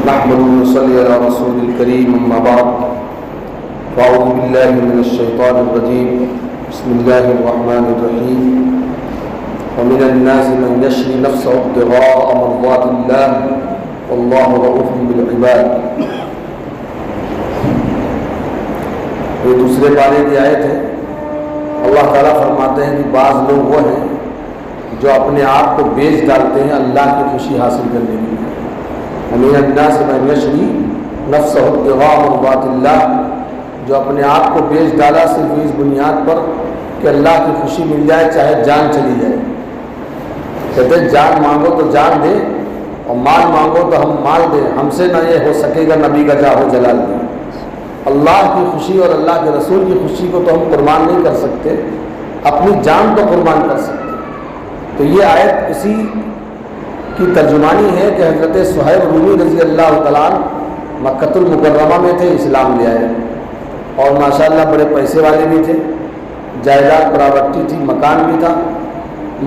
نحمد ونصلي على رسول الكريم أما بعد فأعوذ بالله من الشيطان الرجيم بسم الله الرحمن الرحيم ومن الناس من يشري نفسه ابتغاء مرضات الله والله رؤوف بالعباد. یہ دوسرے پارے کی آیت ہے. اللہ تعالیٰ فرماتے ہیں کہ بعض لوگ وہ ہیں جو اپنے آپ کو بیچ ڈالتے ہیں اللہ کی خوشی حاصل کرنے کے لیے. ومن الناس من یشری نفسہ ابتغاء مرضات اللہ، جو اپنے آپ کو بیچ ڈالا صرف اس بنیاد پر کہ اللہ کی خوشی مل جائے چاہے جان چلی جائے. کہتے ہیں جان مانگو تو جان دے اور مال مانگو تو ہم مال دیں، ہم سے نہ یہ ہو سکے گا نبی کا جاہو جلال دیں. اللہ کی خوشی اور اللہ کے رسول کی خوشی کو تو ہم قربان نہیں کر سکتے، اپنی جان تو قربان کر سکتے. تو یہ آیت اسی کی ترجمانی ہے کہ حضرت صہیب رومی رضی اللہ تعالیٰ عنہ مکۃ المکرمہ میں تھے، اسلام لے آئے اور ماشاءاللہ بڑے پیسے والے بھی تھے، جائیداد پراپرٹی تھی، مکان بھی تھا.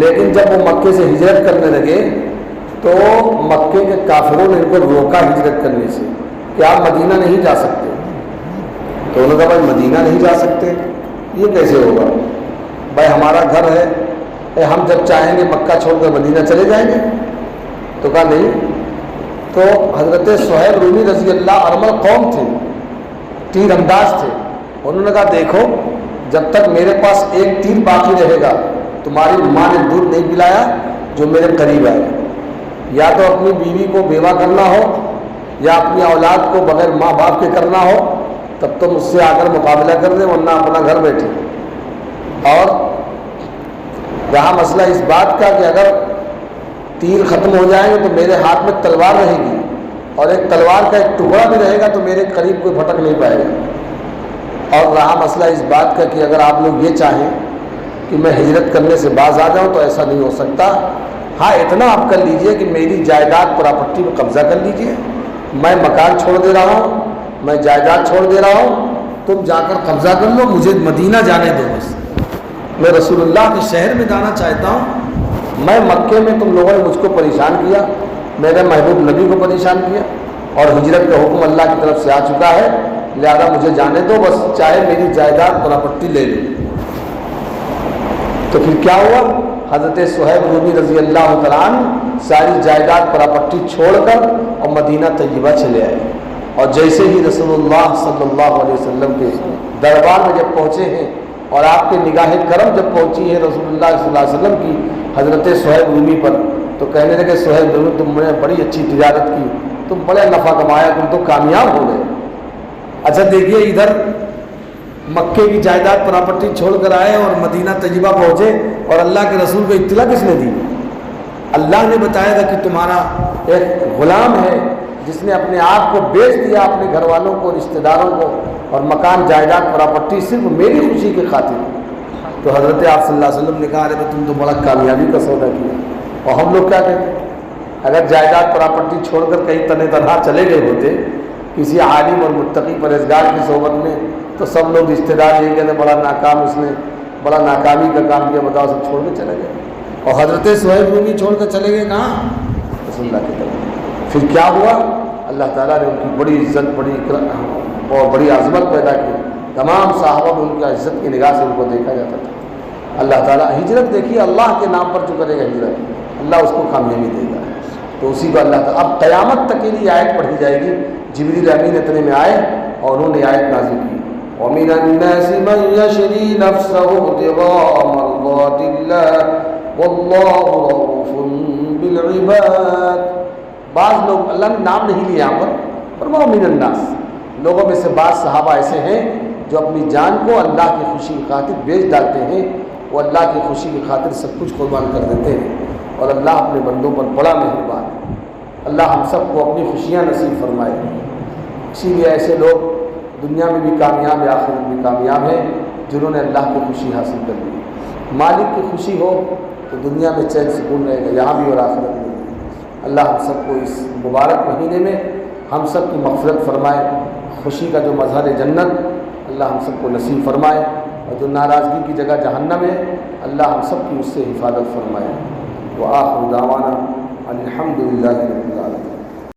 لیکن جب وہ مکے سے ہجرت کرنے لگے تو مکے کے کافروں نے ان کو روکا ہجرت کرنے سے کہ آپ مدینہ نہیں جا سکتے. تو انہوں نے کہا بھائی مدینہ نہیں جا سکتے یہ کیسے ہوگا؟ بھائی ہمارا گھر ہے، ہم جب چاہیں گے مکہ چھوڑ کر مدینہ چلے جائیں گے. تو کہا نہیں. تو حضرت صہیب رومی رضی اللہ ارمل قوم تھے، تیر انداز تھے. انہوں نے کہا دیکھو جب تک میرے پاس ایک تیر باقی رہے گا تمہاری ماں نے دودھ نہیں پلایا جو میرے قریب آئے. یا تو اپنی بیوی کو بیوہ کرنا ہو یا اپنی اولاد کو بغیر ماں باپ کے کرنا ہو، تب تو مجھ سے آ کر مقابلہ کر دیں ورنہ اپنا گھر بیٹھے. اور رہا مسئلہ اس بات کا کہ اگر تیر ختم ہو جائیں گے تو میرے ہاتھ میں تلوار رہے گی اور ایک تلوار کا ایک ٹکڑا بھی رہے گا تو میرے قریب کوئی بھٹک نہیں پائے گا. اور رہا مسئلہ اس بات کا کہ اگر آپ لوگ یہ چاہیں کہ میں ہجرت کرنے سے باز آ جاؤں تو ایسا نہیں ہو سکتا. ہاں اتنا آپ کر لیجئے کہ میری جائیداد پراپرٹی پہ قبضہ کر لیجئے، میں مکان چھوڑ دے رہا ہوں، میں جائیداد چھوڑ دے رہا ہوں، تم جا کر قبضہ کر لو، مجھے مدینہ جانے دو. بس میں رسول اللہ کے شہر میں جانا چاہتا ہوں. میں مکے میں تم لوگوں نے مجھ کو پریشان کیا، میرے محبوب نبی کو پریشان کیا اور ہجرت کا حکم اللہ کی طرف سے آ چکا ہے، لہذا مجھے جانے دو، بس چاہے میری جائیداد پراپرٹی لے لو. تو پھر کیا ہوا؟ حضرت صہیب رومی رضی اللہ تعالیٰ عنہ ساری جائیداد پراپرٹی چھوڑ کر اور مدینہ طیبہ چلے آئے. اور جیسے ہی رسول اللہ صلی اللہ علیہ وسلم کے دربار میں جب پہنچے ہیں اور آپ کے نگاہ کرم جب پہنچی ہے رسول اللہ صلی اللہ علیہ وسلم کی حضرت صہیب رومی پر، تو کہنے لگے صہیب رومی تم نے بڑی اچھی تجارت کی، تم بڑے نفع کمایا، تم تو کامیاب ہو گئے. اچھا دیکھیے ادھر مکے کی جائیداد پراپرٹی چھوڑ کر آئے اور مدینہ طیبہ پہنچے اور اللہ کے رسول کو اطلاع کس نے دی؟ اللہ نے بتایا تھا کہ تمہارا ایک غلام ہے جس نے اپنے آپ کو بیچ دیا اپنے گھر والوں کو، رشتہ داروں کو، اور مکان جائیداد پراپرٹی صرف میری خوشی کی خاطر. تو حضرت آپ صلی اللہ علیہ وسلم نے کہا ارے تم تو بڑا کامیابی کا سودا کیا. اور ہم لوگ کیا کہتے ہیں؟ اگر جائیداد پراپرٹی چھوڑ کر کہیں تنہا چلے گئے ہوتے کسی عالم اور متقی پرہیزگار کی صحبت میں تو سب لوگ رشتہ دار یہ کہتے بڑا ناکام، اس نے بڑا ناکامی کا کام کیا، بتاؤ سب چھوڑ کے چلے گئے. اور حضرت صہیب رومی چھوڑ کر چلے گئے کہاں؟ رسول اللہ کی طرف. پھر کیا ہوا؟ اللہ تعالیٰ نے ان کی بڑی عزت، بڑی اور بڑی عظمت پیدا کی. تمام صحابہ میں ان کی عزت کی نگاہ سے ان کو دیکھا جاتا تھا. اللہ تعالیٰ ہجرت دیکھیے اللہ کے نام پر جو کرے گا ہجرت اللہ اس کو کامیابی دے گا. تو اسی کو اللہ تعالیٰ اب قیامت تک کے لیے آیت پڑھی جائے گی. جبریل امین اتنے میں آئے اور انہوں نے آیت نازل کی وَمِنَ النَّاسِ مَن يَشْرِي نَفْسَهُ ابْتِغَاءَ مَرْضَاتِ اللَّهِ وَاللَّهُ رَءُوفٌ بِالْعِبَادِ. بعض لوگ اللہ نے نام نہیں لیا یہاں پر وَمِنَ النَّاسِ لوگوں میں سے بعض صحابہ ایسے ہیں جو اپنی جان کو اللہ کی خوشی کی خاطر بیچ ڈالتے ہیں. وہ اللہ کی خوشی کی خاطر سب کچھ قربان کر دیتے ہیں اور اللہ اپنے بندوں پر بڑا مہربان ہے. اللہ ہم سب کو اپنی خوشیاں نصیب فرمائے. اسی لیے ایسے لوگ دنیا میں بھی کامیاب ہے، آخرت میں کامیاب ہیں جنہوں نے اللہ کی خوشی حاصل کر لی. مالک کی خوشی ہو تو دنیا میں چین سکون رہے گا، یہاں بھی اور آخرت میں. اللہ ہم سب کو اس مبارک مہینے میں ہم سب کی مغفرت فرمائے. خوشی کا جو مظہر جنت اللہ ہم سب کو نصیب فرمائے اور جو ناراضگی کی جگہ جہنم ہے اللہ ہم سب کی اس سے حفاظت فرمائے. وآخر دعوانا الحمد للہ رب العالمین.